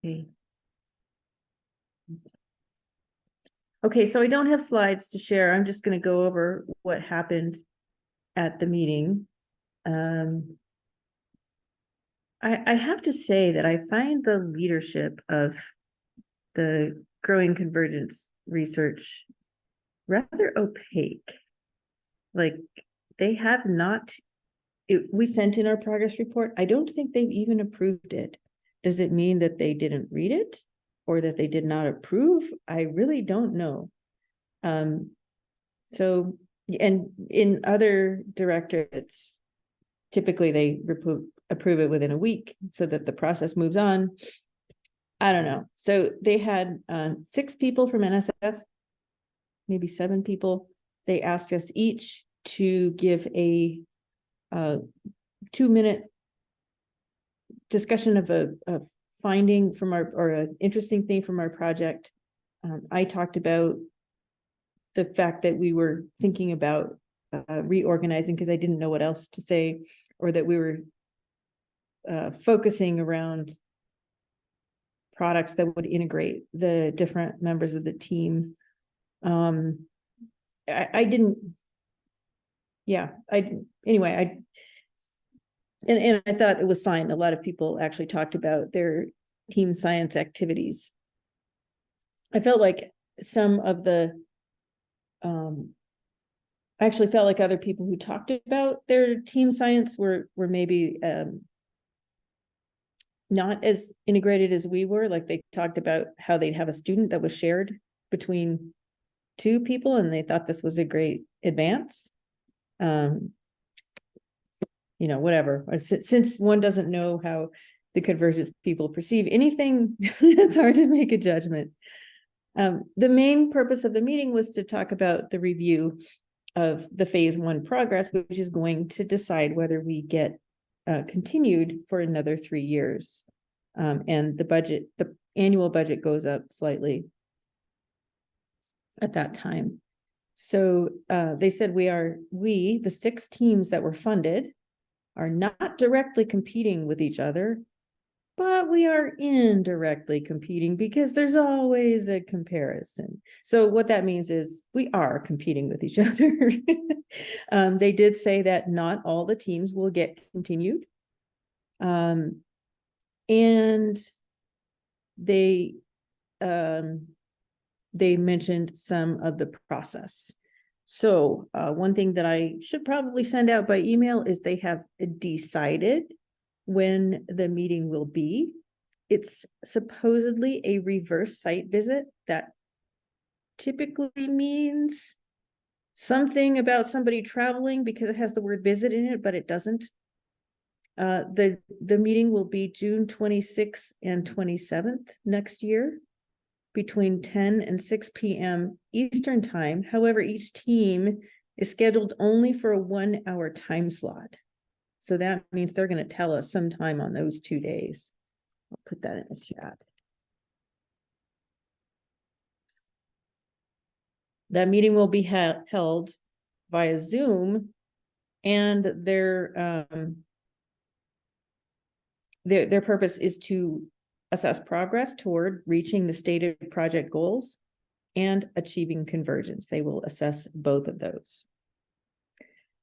Okay. Okay, so I don't have slides to share. I'm just going to go over what happened at the meeting. I have to say that I find the leadership of the growing convergence research rather opaque. Like they have not, we sent in our progress report. I don't think they've even approved it. Does it mean that they didn't read it or that they did not approve? I really don't know. So, and in other directorates, typically they approve it within a week so that the process moves on. I don't know. So they had 6 people from NSF, maybe 7 people. They asked us each to give a 2-minute discussion of a finding from our, or an interesting thing from our project. I talked about the fact that we were thinking about reorganizing because I didn't know what else to say, or that we were focusing around products that would integrate the different members of the team. I didn't, yeah, anyway, and I thought it was fine. A lot of people actually talked about their team science activities. I felt like some of the, I actually felt like other people who talked about their team science were maybe not as integrated as we were. Like they talked about how they'd have a student that was shared between 2 people, and they thought this was a great advance. Whatever. Since one doesn't know how the convergence people perceive anything, it's hard to make a judgment. The main purpose of the meeting was to talk about the review of the phase 1 progress, which is going to decide whether we get continued for another 3 years. And the annual budget goes up slightly at that time. So they said the 6 teams that were funded are not directly competing with each other, but we are indirectly competing because there's always a comparison. So what that means is we are competing with each other. They did say that not all the teams will get continued. And they mentioned some of the process. So one thing that I should probably send out by email is they have decided when the meeting will be. It's supposedly a reverse site visit. That typically means something about somebody traveling because it has the word visit in it, but it doesn't. The meeting will be June 26th and 27th next year, between 10 and 6 p.m. Eastern time. However, each team is scheduled only for a 1-hour time slot. So that means they're going to tell us sometime on those 2 days. I'll put that in the chat. That meeting will be held via Zoom, and their purpose is to assess progress toward reaching the stated project goals and achieving convergence. They will assess both of those.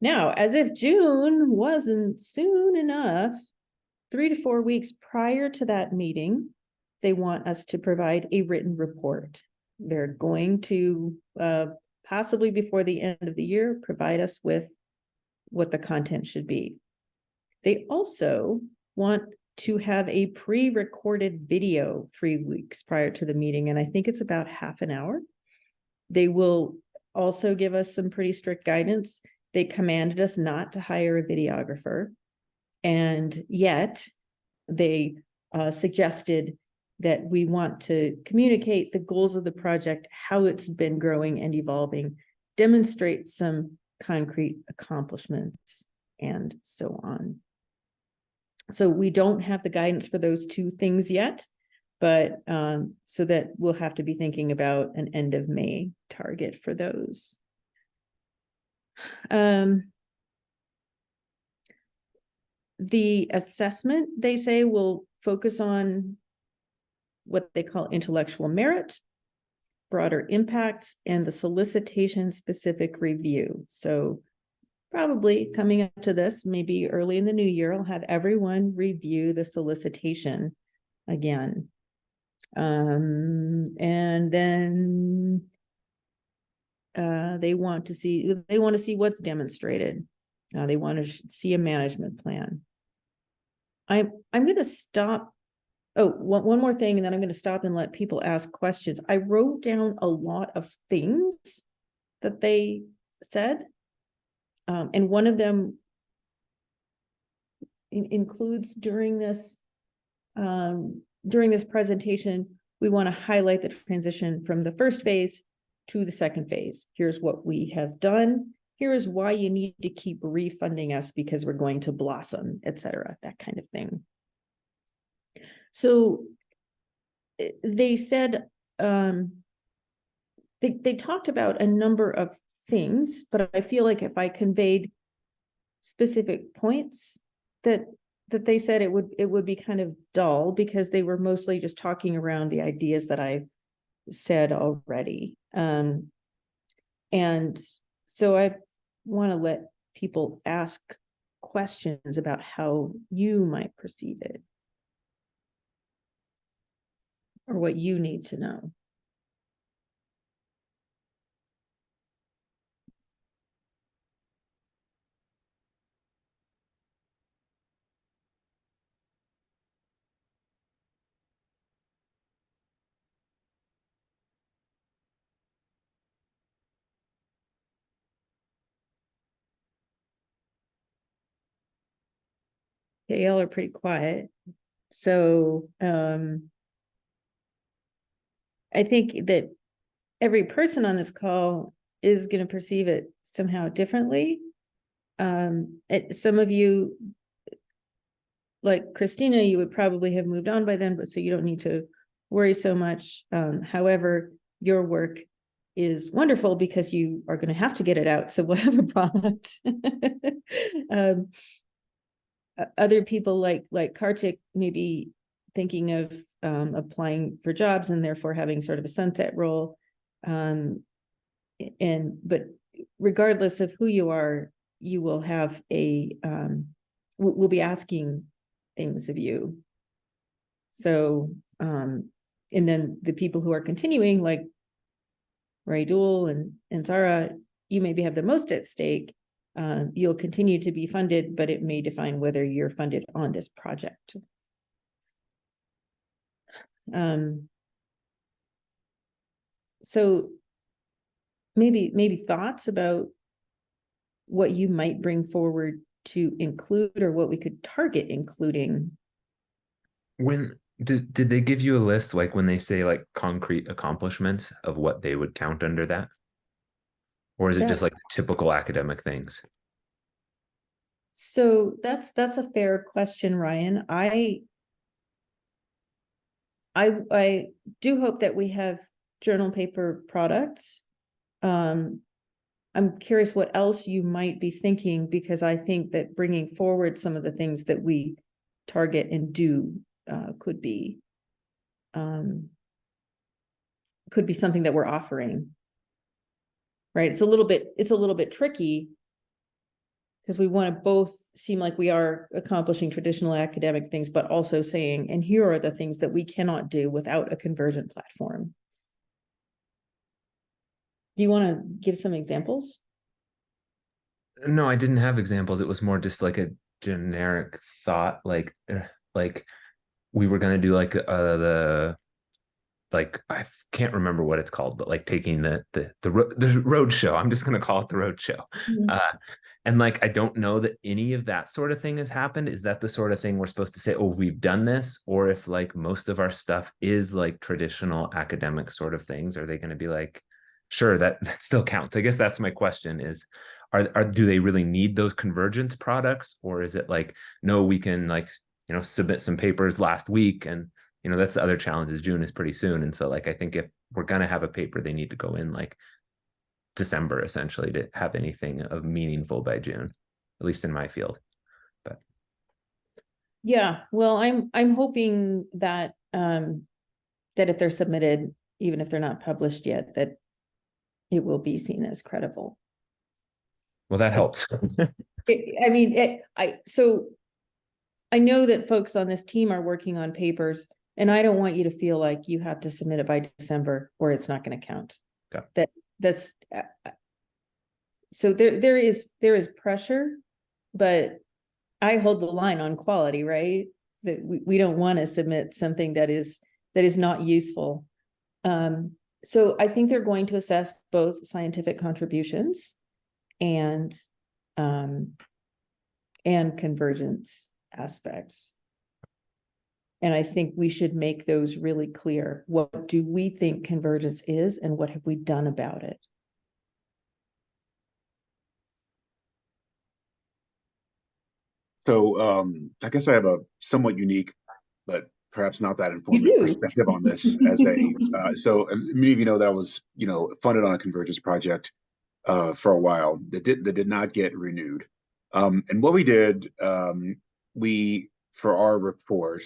Now, as if June wasn't soon enough, 3 to 4 weeks prior to that meeting, they want us to provide a written report. They're going to, possibly before the end of the year, provide us with what the content should be. They also want to have a pre-recorded video 3 weeks prior to the meeting, and I think it's about half an hour. They will also give us some pretty strict guidance. They commanded us not to hire a videographer, and yet they suggested that we want to communicate the goals of the project, how it's been growing and evolving, demonstrate some concrete accomplishments, and so on. So we don't have the guidance for those 2 things yet, but so that we'll have to be thinking about an end of May target for those. The assessment, they say, will focus on what they call intellectual merit, broader impacts, and the solicitation specific review. So probably coming up to this, maybe early in the new year, I'll have everyone review the solicitation again. And then they want to see what's demonstrated. They want to see a management plan. I'm going to stop. Oh, one more thing, and then I'm going to stop and let people ask questions. I wrote down a lot of things that they said. And one of them includes during this presentation, we want to highlight the transition from the first phase to the second phase. Here's what we have done. Here is why you need to keep refunding us because we're going to blossom, etc. That kind of thing. So they said, they talked about a number of things, but I feel like if I conveyed specific points that they said, it would be kind of dull because they were mostly just talking around the ideas that I said already. And so I want to let people ask questions about how you might perceive it or what you need to know. Okay, y'all are pretty quiet. So I think that every person on this call is going to perceive it somehow differently. Some of you, like Christina, you would probably have moved on by then, but so you don't need to worry so much. However, your work is wonderful because you are going to have to get it out, so we'll have a product. Other people like Kartik may be thinking of applying for jobs and therefore having sort of a sunset role. But regardless of who you are, you will have we'll be asking things of you. So, and then the people who are continuing, like Raidul and Zara, you maybe have the most at stake. You'll continue to be funded, but it may define whether you're funded on this project. So maybe thoughts about what you might bring forward to include or what we could target including. When did they give you a list, like when they say like concrete accomplishments of what they would count under that? Or is it just like typical academic things? So that's a fair question, Ryan. I do hope that we have journal paper products. I'm curious what else you might be thinking, because I think that bringing forward some of the things that we target and do could be something that we're offering. Right? It's a little bit tricky because we want to both seem like we are accomplishing traditional academic things, but also saying, and here are the things that we cannot do without a conversion platform. Do you want to give some examples? No, I didn't have examples. It was more just like a generic thought, like we were gonna do like I can't remember what it's called, but like taking the road show. I'm just gonna call it the road show. Mm-hmm. And like I don't know that any of that sort of thing has happened. Is that the sort of thing we're supposed to say, oh, we've done this? Or if like most of our stuff is like traditional academic sort of things, are they going to be like, sure, that still counts? I guess that's my question is, do they really need those convergence products? Or is it like, no, we can like, submit some papers last week, and that's the other challenge is June is pretty soon. And so like I think if we're gonna have a paper, they need to go in like December essentially to have anything of meaningful by June, at least in my field. But yeah, well, I'm hoping that that if they're submitted, even if they're not published yet, that it will be seen as credible. Well, that helps. So I know that folks on this team are working on papers, and I don't want you to feel like you have to submit it by December or it's not going to count. Okay. So there is pressure, but I hold the line on quality, right? That we don't want to submit something that is not useful. So I think they're going to assess both scientific contributions and convergence aspects. And I think we should make those really clear. What do we think convergence is, and what have we done about it? So I guess I have a somewhat unique, but perhaps not that You informative do. perspective on this. As a so many of you know that I was funded on a convergence project for a while that did not get renewed. And what we did, we for our report,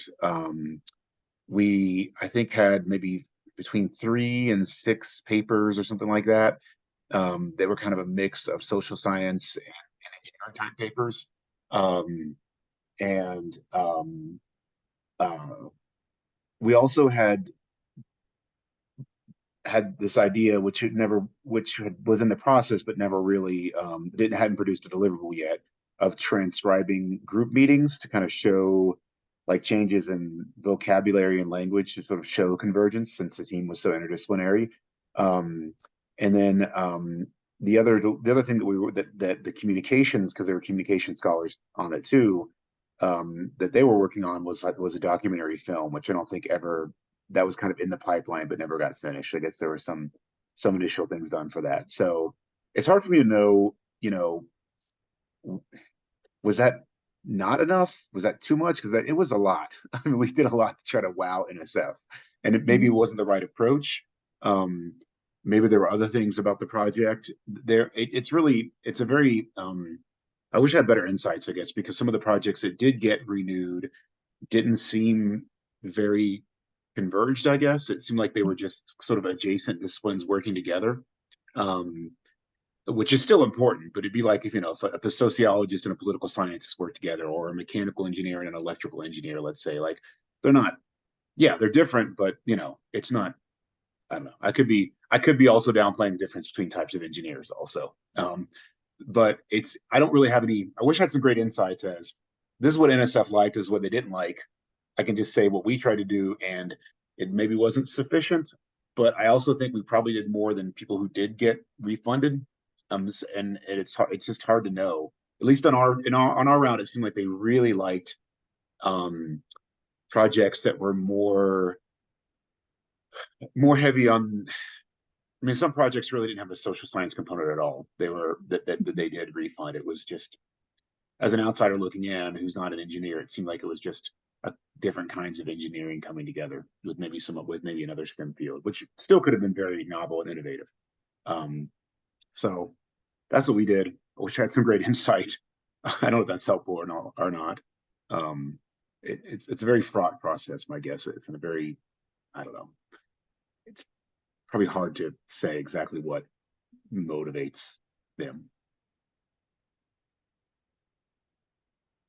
we I think had maybe between 3 and 6 papers or something like that. They were kind of a mix of social science and engineering type papers. And uh, we also had this idea, which was in the process, but never really hadn't produced a deliverable yet, of transcribing group meetings to kind of show like changes in vocabulary and language to sort of show convergence, since the team was so interdisciplinary. And then the other thing that we were that the communications, because there were communication scholars on it too, that they were working on was a documentary film, which I don't think ever, that was kind of in the pipeline but never got finished. I guess there were some initial things done for that. So it's hard for me to know, was that not enough? Was that too much? Because it was a lot. I mean, we did a lot to try to wow NSF, and maybe it wasn't the right approach. Maybe there were other things about the project. It's a very. I wish I had better insights, I guess, because some of the projects that did get renewed didn't seem very converged. I guess it seemed like they were just sort of adjacent disciplines working together. Which is still important, but it'd be like if if a sociologist and a political scientist work together, or a mechanical engineer and an electrical engineer, let's say, like they're not, yeah, they're different, but it's not. I don't know. I could be also downplaying the difference between types of engineers also. But I don't really have any. I wish I had some great insights as this is what NSF liked, this is what they didn't like. I can just say what we tried to do, and it maybe wasn't sufficient. But I also think we probably did more than people who did get refunded. And it's just hard to know. At least on our round, it seemed like they really liked projects that were more heavy on. I mean, some projects really didn't have a social science component at all. They were that they did refund. It was just, as an outsider looking in, who's not an engineer, it seemed like it was just different kinds of engineering coming together with maybe another STEM field, which still could have been very novel and innovative. So that's what we did. I wish I had some great insight. I don't know if that's helpful or not. It's a very fraught process, my guess. It's in a very, I don't know. It's probably hard to say exactly what motivates them.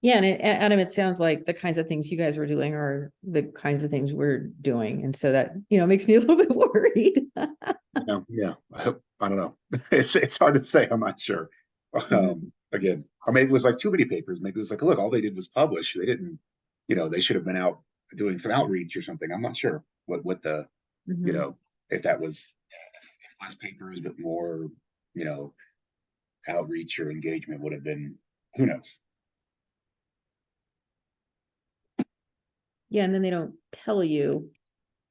Yeah, and Adam, it sounds like the kinds of things you guys were doing are the kinds of things we're doing, and so that makes me a little bit worried. Yeah. I don't know. It's hard to say. I'm not sure. Again, or maybe it was like too many papers. Maybe it was like, look, all they did was publish. They didn't, they should have been out doing some outreach or something. I'm not sure what the, if that was less papers but more, outreach or engagement would have been. Who knows? Yeah, and then they don't tell you.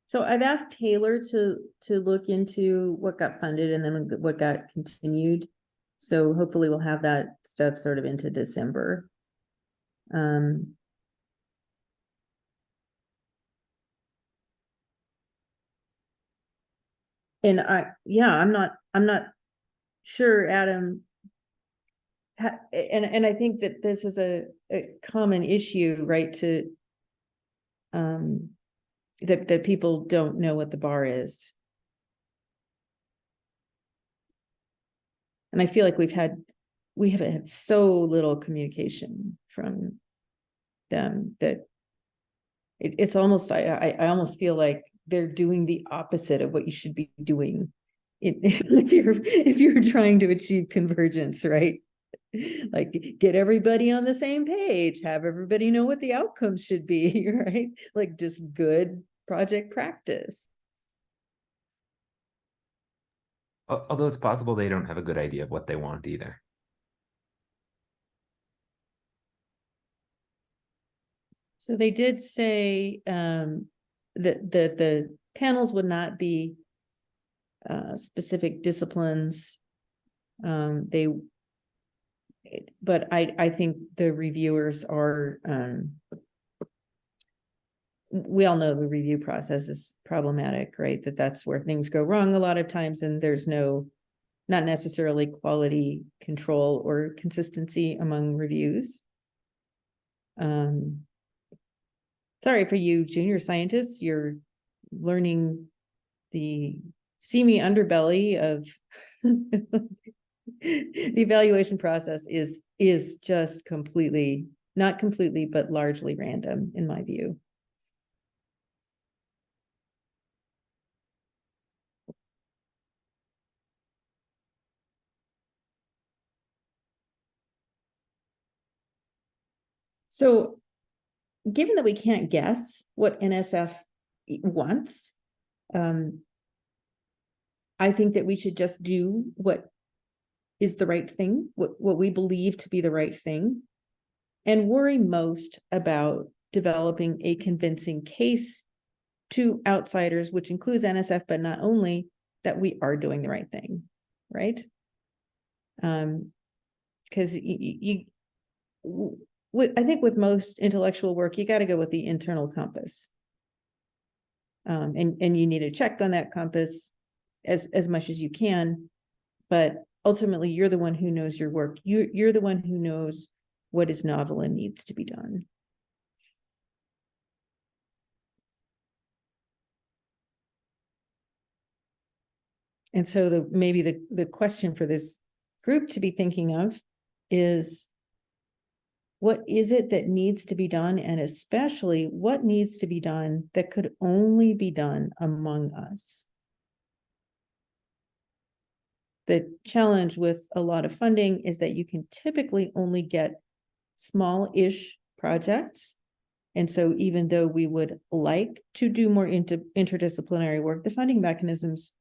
So I've asked Taylor to look into what got funded and then what got continued. So hopefully we'll have that stuff sort of into December. And I'm not sure, Adam. And I think that this is a common issue, right? that people don't know what the bar is. And I feel like we have had so little communication from them that it's almost, I almost feel like they're doing the opposite of what you should be doing if you're trying to achieve convergence, right? Like, get everybody on the same page, have everybody know what the outcomes should be, right? Like, just good project practice. Although it's possible they don't have a good idea of what they want either. So they did say that the panels would not be specific disciplines. But I think the reviewers are, we all know the review process is problematic, right? That's where things go wrong a lot of times, and there's not necessarily quality control or consistency among reviews. Sorry for you junior scientists, you're learning the seamy underbelly of the evaluation process is just completely, not completely, but largely random in my view. So given that we can't guess what NSF wants, I think that we should just do what is the right thing, what we believe to be the right thing, and worry most about developing a convincing case to outsiders, which includes NSF, but not only, that we are doing the right thing, right? Because I think with most intellectual work, you got to go with the internal compass. And you need to check on that compass as much as you can, but ultimately you're the one who knows your work. You're the one who knows what is novel and needs to be done. And so maybe the question for this group to be thinking of is, what is it that needs to be done? And especially what needs to be done that could only be done among us? The challenge with a lot of funding is that you can typically only get small-ish projects. And so even though we would like to do more interdisciplinary work, the funding mechanisms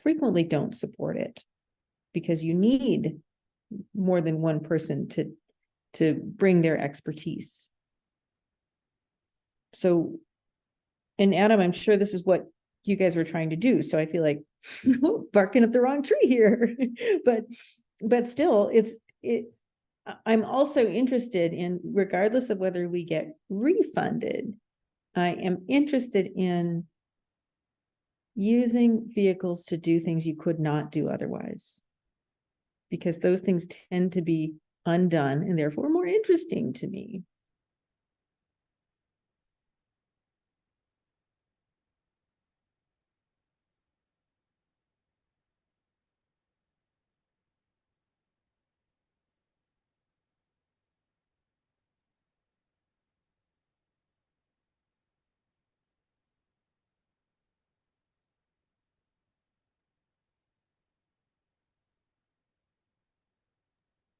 frequently don't support it, because you need more than one person to bring their expertise. So, and Adam, I'm sure this is what you guys were trying to do. So I feel like barking up the wrong tree here, but still I'm also interested in, regardless of whether we get refunded, I am interested in using vehicles to do things you could not do otherwise, because those things tend to be undone and therefore more interesting to me.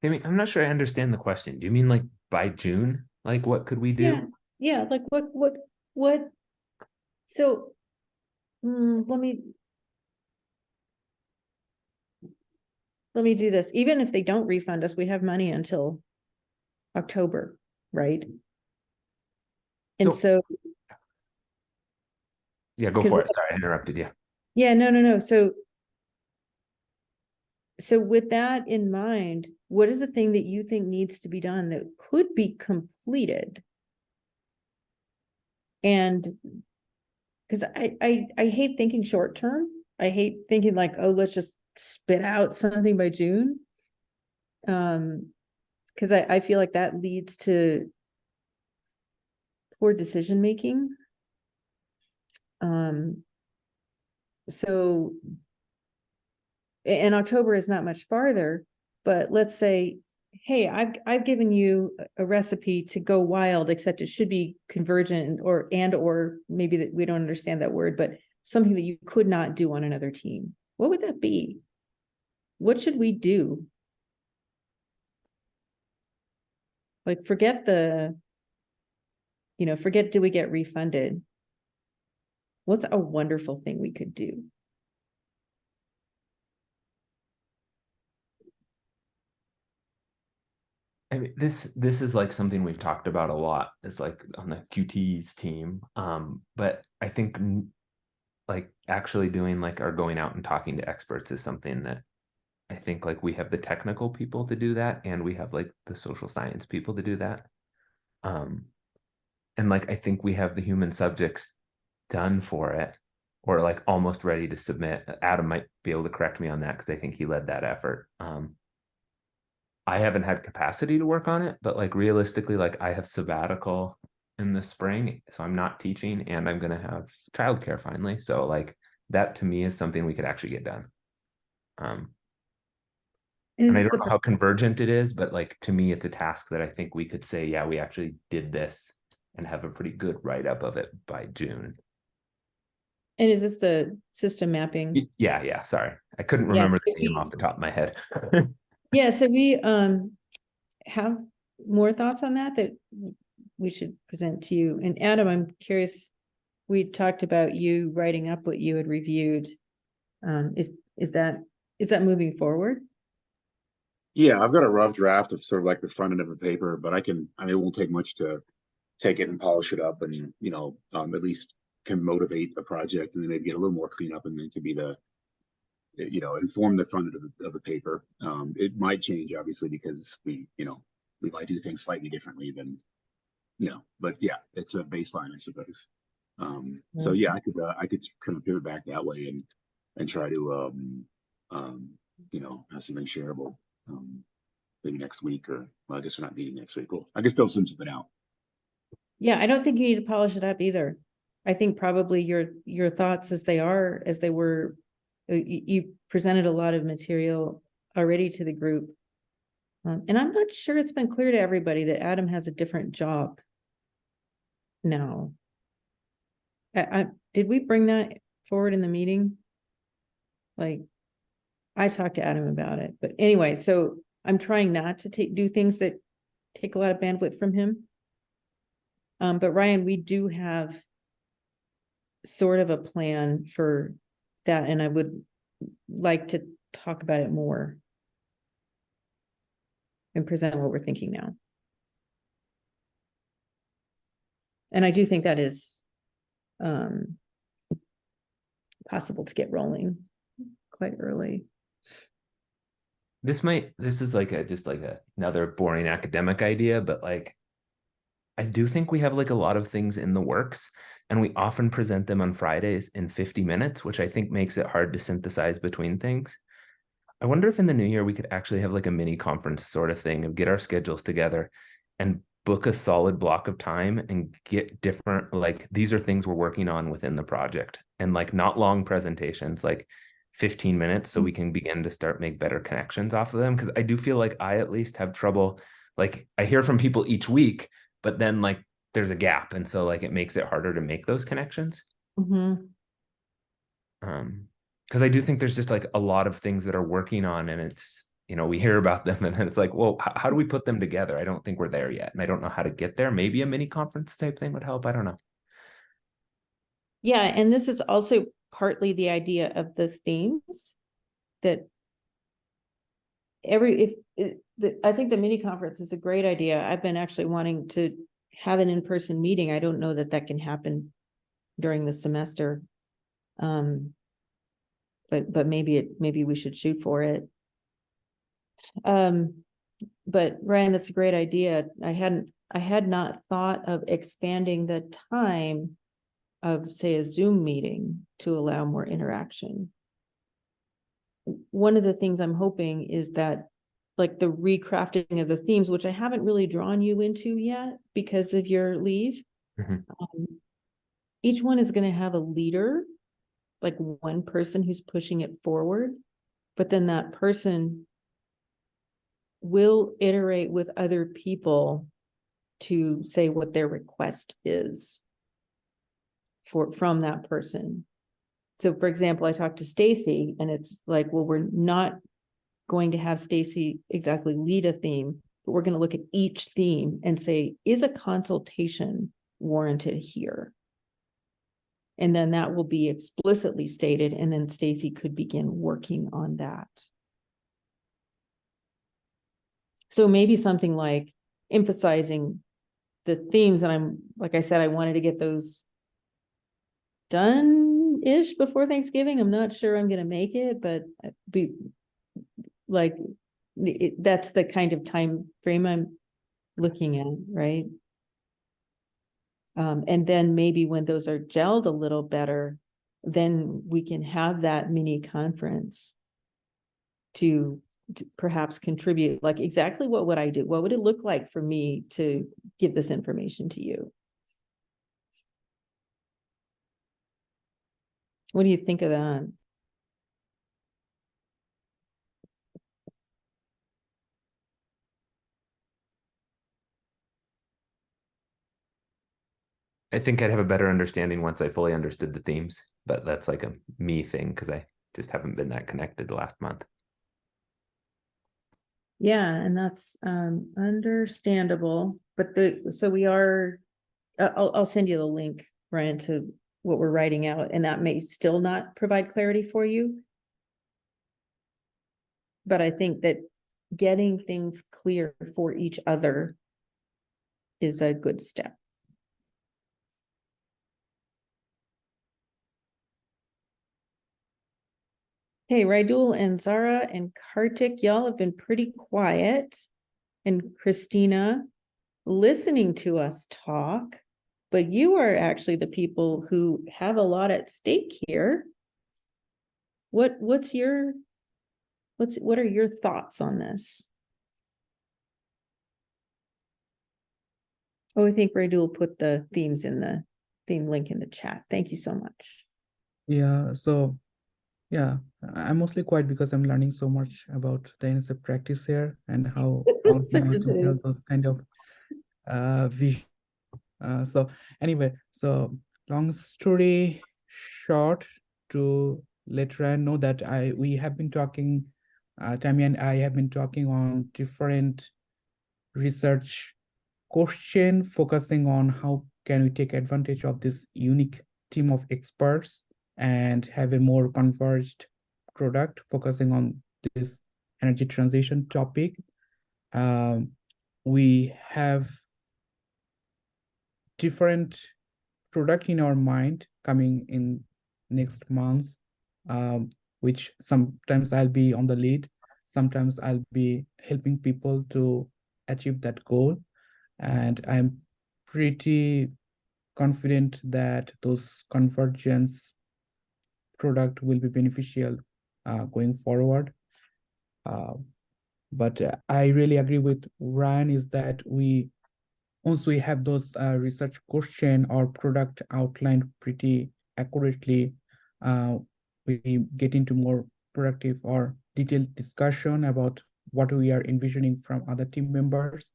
Tami, I'm not sure I understand the question. Do you mean like by June? Like what could we do? Yeah, like what? So let me do this. Even if they don't refund us, we have money until October, right? And so yeah, go for it. Sorry, I interrupted you. Yeah, no. So with that in mind, what is the thing that you think needs to be done that could be completed? And because I hate thinking short term. I hate thinking like, oh, let's just spit out something by June. Because I feel like that leads to poor decision making. So, and October is not much farther, but let's say, hey, I've given you a recipe to go wild, except it should be convergent or maybe that we don't understand that word, but something that you could not do on another team. What would that be? What should we do? Like, forget do we get refunded? What's a wonderful thing we could do? I mean, this is like something we've talked about a lot, is like on the QT's team. But I think like actually doing like or going out and talking to experts is something that I think like we have the technical people to do that, and we have like the social science people to do that. And like I think we have the human subjects done for it, or like almost ready to submit. Adam might be able to correct me on that because I think he led that effort. I haven't had capacity to work on it, but like realistically, like I have sabbatical in the spring, so I'm not teaching and I'm gonna have childcare finally. So like that to me is something we could actually get done. And I don't know how convergent it is, but like to me, it's a task that I think we could say, yeah, we actually did this and have a pretty good write-up of it by June. And is this the system mapping? Yeah. Sorry, I couldn't Yeah, remember so the name off the top of my head. Yeah, so we have more thoughts on that we should present to you. And Adam, I'm curious, we talked about you writing up what you had reviewed. Is that moving forward? Yeah, I've got a rough draft of sort of like the front end of a paper, but I mean, it won't take much to take it and polish it up and, at least can motivate a project and then maybe get a little more cleanup and then to be inform the front end of the paper. It might change obviously because we might do things slightly differently than, but yeah, it's a baseline, I suppose. So yeah, I could kind of pivot back that way and try to, have something shareable. Maybe next week well, I guess we're not meeting next week. Cool. I can still send something out. Yeah, I don't think you need to polish it up either. I think probably your thoughts as they were, you presented a lot of material already to the group. And I'm not sure it's been clear to everybody that Adam has a different job now. Did we bring that forward in the meeting? Like, I talked to Adam about it, but anyway, so I'm trying not to do things that take a lot of bandwidth from him. But Ryan, we do have sort of a plan for that, and I would like to talk about it more and present what we're thinking now. And I do think that is possible to get rolling quite early. This is like another boring academic idea, but like I do think we have like a lot of things in the works, and we often present them on Fridays in 50 minutes, which I think makes it hard to synthesize between things. I wonder if in the new year we could actually have like a mini conference sort of thing and get our schedules together and book a solid block of time and get different, like these are things we're working on within the project, and like not long presentations, like 15 minutes, so we can begin to start make better connections off of them. Because I do feel like I at least have trouble, like I hear from people each week, but then like there's a gap, and so like it makes it harder to make those connections. Because I do think there's just like a lot of things that are working on, and it's, we hear about them and then it's like, well, how do we put them together? I don't think we're there yet, and I don't know how to get there. Maybe a mini conference type thing would help. I don't know. Yeah, and this is also partly the idea of the themes that I think the mini conference is a great idea. I've been actually wanting to have an in-person meeting. I don't know that can happen during the semester. But maybe we should shoot for it. But Ryan, that's a great idea. I had not thought of expanding the time of, say, a Zoom meeting to allow more interaction. One of the things I'm hoping is that, like, the recrafting of the themes, which I haven't really drawn you into yet because of your leave, each one is going to have a leader, like one person who's pushing it forward, but then that person will iterate with other people to say what their request is from that person. So for example, I talked to Stacy and it's like, well, we're not going to have Stacy exactly lead a theme, but we're going to look at each theme and say, is a consultation warranted here? And then that will be explicitly stated, and then Stacy could begin working on that. So maybe something like emphasizing the themes, and I'm, like I said, I wanted to get those done-ish before Thanksgiving. I'm not sure I'm going to make it, but be like, that's the kind of time frame I'm looking at, right? And then maybe when those are gelled a little better, then we can have that mini conference to perhaps contribute, like exactly what would I do? What would it look like for me to give this information to you? What do you think of that? I think I'd have a better understanding once I fully understood the themes, but that's like a me thing because I just haven't been that connected the last month. Yeah, and that's understandable. But so we are, I'll send you the link, Brian, to what we're writing out, and that may still not provide clarity for you. But I think that getting things clear for each other is a good step. Hey, Raidul and Zara and Kartik, y'all have been pretty quiet. And Christina, listening to us talk, but you are actually the people who have a lot at stake here. What are your thoughts on this? Oh, I think Raidul put the themes in the theme link in the chat. Thank you so much. Yeah, so yeah, I'm mostly quiet because I'm learning so much about the NSF practice here and how Such as to it have is. those kind of vision. So anyway, so long story short, to let Ryan know that we have been talking, Tami and I have been talking on different research question, focusing on how can we take advantage of this unique team of experts and have a more converged product focusing on this energy transition topic. We have different product in our mind coming in next months, which sometimes I'll be on the lead, sometimes I'll be helping people to achieve that goal. And I'm pretty confident that those convergence product will be beneficial going forward. But I really agree with Ryan is that once we have those research question or product outlined pretty accurately, we get into more productive or detailed discussion about what we are envisioning from other team members.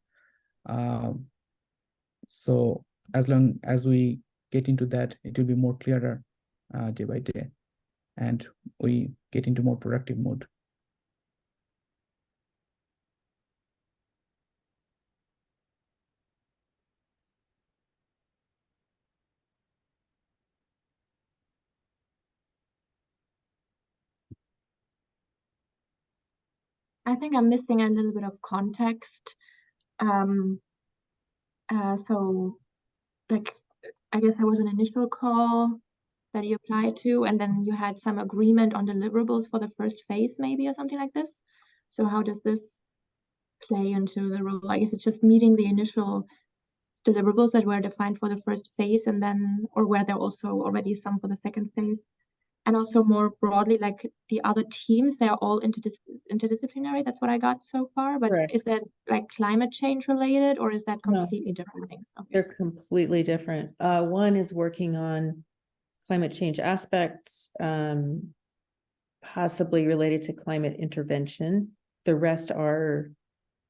So as long as we get into that, it will be more clearer day by day, and we get into more productive mode. I think I'm missing a little bit of context. So like, I guess there was an initial call that you applied to, and then you had some agreement on deliverables for the first phase, maybe, or something like this. So how does this play into the role? I guess it's just meeting the initial deliverables that were defined for the first phase, and then, or were there also already some for the second phase? And also more broadly, like the other teams, they're all interdisciplinary. That's what I got so far. But Correct. is that like climate change related, or is that No. completely different things? Okay. They're completely different. One is working on climate change aspects, possibly related to climate intervention. The rest are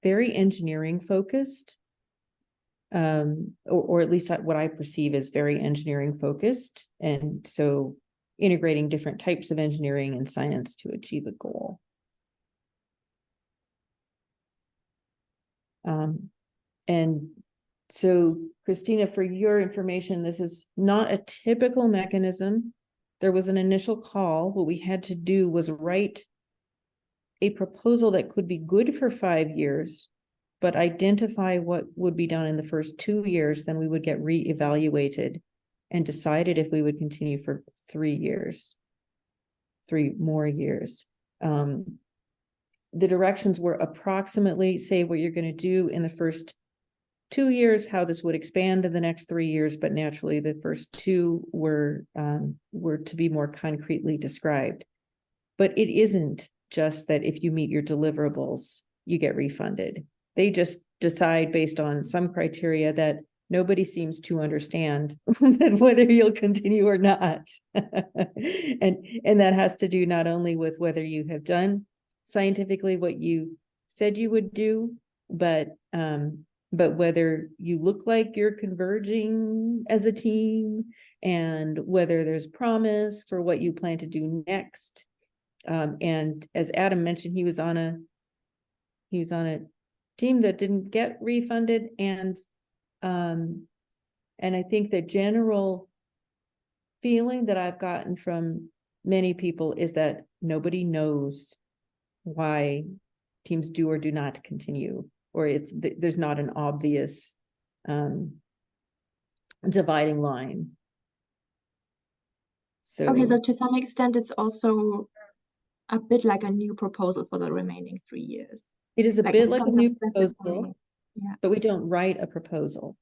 very engineering focused. Or at least what I perceive as very engineering focused. And so integrating different types of engineering and science to achieve a goal. And so, Christina, for your information, this is not a typical mechanism. There was an initial call. What we had to do was write a proposal that could be good for 5 years, but identify what would be done in the first 2 years. Then we would get reevaluated and decided if we would continue for 3 years, 3 more years. The directions were approximately say what you're going to do in the first 2 years, how this would expand in the next 3 years, but naturally the first 2 were to be more concretely described. But it isn't just that if you meet your deliverables, you get refunded. They just decide based on some criteria that nobody seems to understand that whether you'll continue or not. And that has to do not only with whether you have done scientifically what you said you would do, but whether you look like you're converging as a team, and whether there's promise for what you plan to do next. And as Adam mentioned, he was on a team that didn't get refunded, and I think the general feeling that I've gotten from many people is that nobody knows why teams do or do not continue, or there's not an obvious dividing line. So okay, so to some extent, it's also a bit like a new proposal for the remaining 3 years. it is a Like bit like a some new specifying- proposal, Yeah. but we don't write a proposal.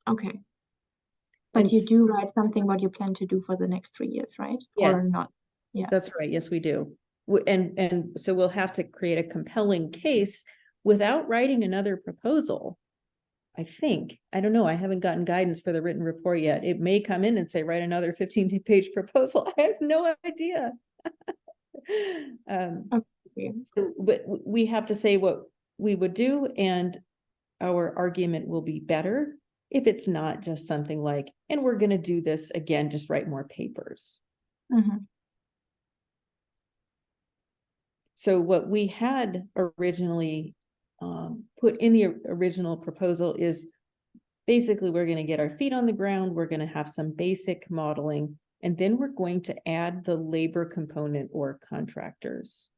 Okay. But And you do write something what you plan to do for the next 3 years, right? Or Yes. not? Yeah. That's right. Yes, we do. And so we'll have to create a compelling case without writing another proposal. I think, I don't know, I haven't gotten guidance for the written report yet. It may come in and say, write another 15-page proposal. I have no idea. Okay. So, but we have to say what we would do, and our argument will be better if it's not just something like, and we're going to do this again, just write more papers. Mhm. So what we had originally put in the original proposal is basically we're going to get our feet on the ground, we're going to have some basic modeling, and then we're going to add the labor component or contractors.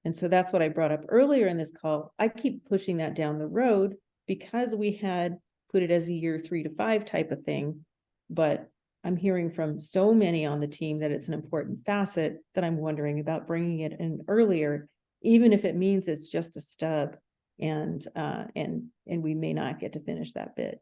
And so that's what I brought up earlier in this call. I keep pushing that down the road because we had put it as a year 3 to 5 type of thing, but I'm hearing from so many on the team that it's an important facet that I'm wondering about bringing it in earlier, even if it means it's just a stub, and we may not get to finish that bit.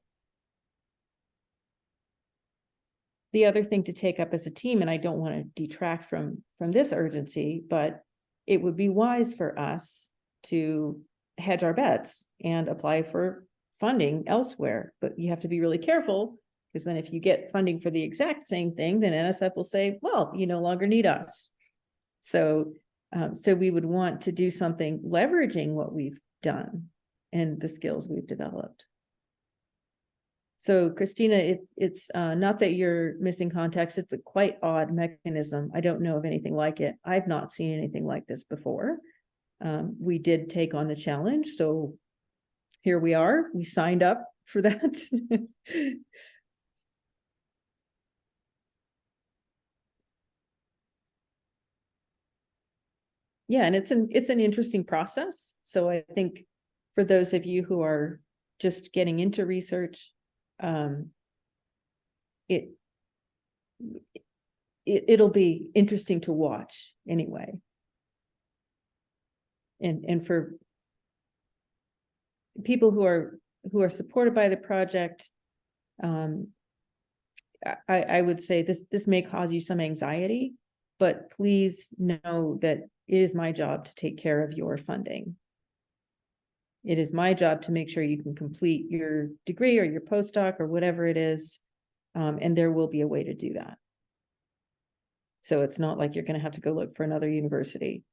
The other thing to take up as a team, and I don't want to detract from this urgency, but it would be wise for us to hedge our bets and apply for funding elsewhere. But you have to be really careful, because then if you get funding for the exact same thing, then NSF will say, well, you no longer need us. So we would want to do something leveraging what we've done and the skills we've developed. So Christina, it's not that you're missing context, it's a quite odd mechanism. I don't know of anything like it. I've not seen anything like this before. We did take on the challenge, so here we are. We signed up for that. Yeah, and it's an interesting process. So I think for those of you who are just getting into research, it'll be interesting to watch anyway. And for people who are supported by the project, I would say this may cause you some anxiety, but please know that it is my job to take care of your funding. It is my job to make sure you can complete your degree or your postdoc or whatever it is. And there will be a way to do that. So it's not like you're going to have to go look for another university.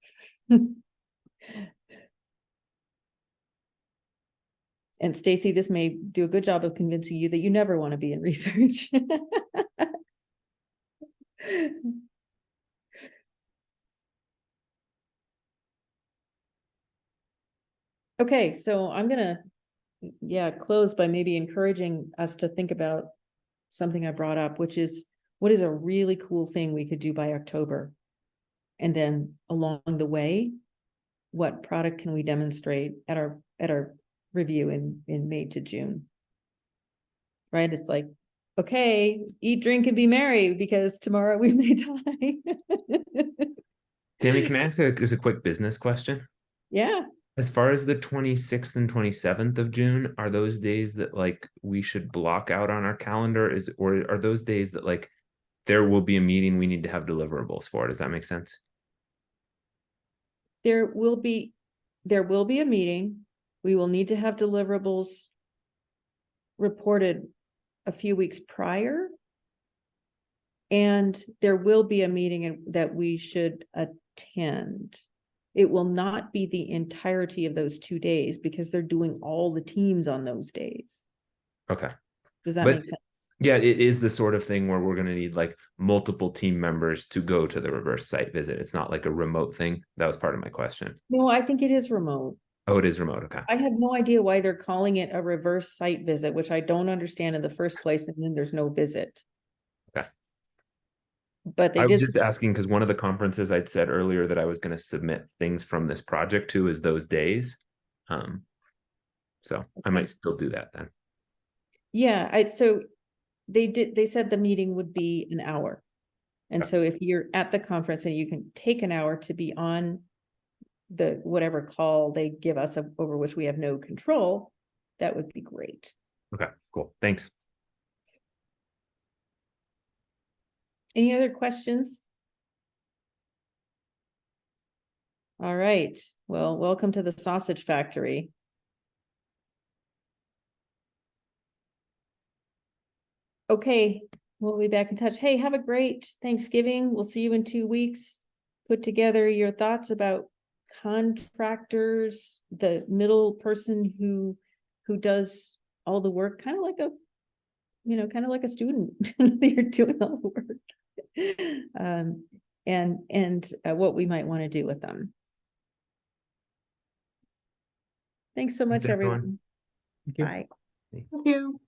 And Stacy, this may do a good job of convincing you that you never want to be in research. Okay, so I'm gonna, close by maybe encouraging us to think about something I brought up, which is what is a really cool thing we could do by October? And then along the way, what product can we demonstrate at our review in May to June? Right? It's like, okay, eat, drink, and be merry because tomorrow we may die. Tammy, can I ask a quick business question? Yeah. As far as the 26th and 27th of June, are those days that like we should block out on our calendar? Or are those days that like there will be a meeting we need to have deliverables for? Does that make sense? There will be a meeting. We will need to have deliverables reported a few weeks prior. And there will be a meeting that we should attend. It will not be the entirety of those 2 days because they're doing all the teams on those days. Okay. Does that But make sense? yeah, it is the sort of thing where we're going to need like multiple team members to go to the reverse site visit. It's not like a remote thing. That was part of my question. No, I think it is remote. Oh, it is remote. Okay. I have no idea why they're calling it a reverse site visit, which I don't understand in the first place, and then there's no visit. Okay. But they I was did. just asking because one of the conferences I'd said earlier that I was going to submit things from this project to is those days. So I might still do that then. Yeah, so they said the meeting would be an hour. And Okay. so if you're at the conference and you can take an hour to be on the whatever call they give us over which we have no control, that would be great. Okay, cool. Thanks. Any other questions? All right. Well, welcome to the sausage factory. Okay, we'll be back in touch. Hey, have a great Thanksgiving. We'll see you in 2 weeks. Put together your thoughts about contractors, the middle person who does all the work, kind of like a student. You're doing all the work. And what we might want to do with them. Thanks so much, Thanks, everyone. everyone. Thank you. Bye. Thank you.